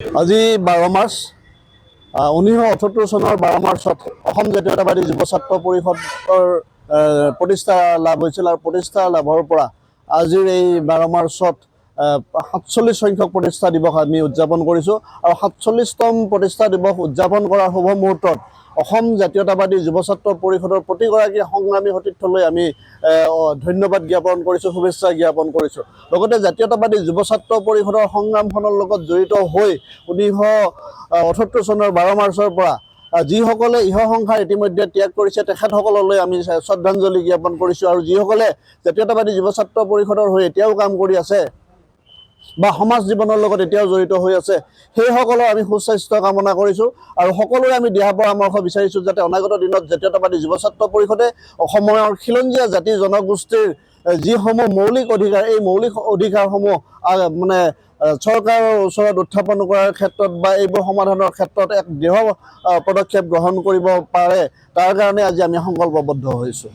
আজি 12 মাৰ্চ 1978 চনৰ 12 মাৰ্চত অসম জাতীয়তাবাদী যুৱ ছাত্ৰ পৰিষদৰ প্ৰতিষ্ঠা লাভ হৈছিল আৰু প্ৰতিষ্ঠা লাভৰ পৰা আজিৰ এই 12 মাৰ্চত 47 সংখ্যক প্ৰতিষ্ঠা দিৱস আমি উদযাপন কৰিছোঁ আৰু 47তম প্ৰতিষ্ঠা দিৱস উদযাপন কৰাৰ শুভ মুহূৰ্তত অসম জাতীয়তাবাদী যুৱ ছাত্ৰ পৰিষদৰ প্ৰতিগৰাকী সংগ্ৰামী সতীৰ্থলৈ আমি ধন্যবাদ জ্ঞাপন কৰিছোঁ, শুভেচ্ছা জ্ঞাপন কৰিছোঁ। লগতে জাতীয়তাবাদী যুৱ ছাত্ৰ পৰিষদৰ সংগ্ৰামখনৰ লগত জড়িত হৈ 1978 চনৰ 12 মাৰ্চৰ পৰা যিসকলে ইহ সংসাৰ ইতিমধ্যে ত্যাগ কৰিছে তেখেতসকললৈ আমি শ্ৰদ্ধাঞ্জলি জ্ঞাপন কৰিছোঁ আৰু যিসকলে জাতীয়তাবাদী যুৱ ছাত্ৰ পৰিষদৰ হৈ এতিয়াও কাম কৰি আছে বা সমাজ জীৱনৰ লগত এতিয়াও জড়িত হৈ আছে সেইসকলৰ আমি সুস্বাস্থ্য কামনা কৰিছোঁ আৰু সকলোৰে আমি দিহা পৰামৰ্শ বিচাৰিছোঁ যাতে অনাগত দিনত জাতীয়তাবাদী যুৱ ছাত্ৰ পৰিষদে অসমৰ খিলঞ্জীয়া জাতি জনগোষ্ঠীৰ যিসমূহ মৌলিক অধিকাৰ এই মৌলিক অধিকাৰসমূহ মানে চৰকাৰৰ ওচৰত উত্থাপন কৰাৰ ক্ষেত্ৰত বা এইবোৰ সমাধানৰ ক্ষেত্ৰত এক দৃঢ় পদক্ষেপ গ্ৰহণ কৰিব পাৰে তাৰ কাৰণে আজি আমি সংকল্পবদ্ধ হৈছোঁ।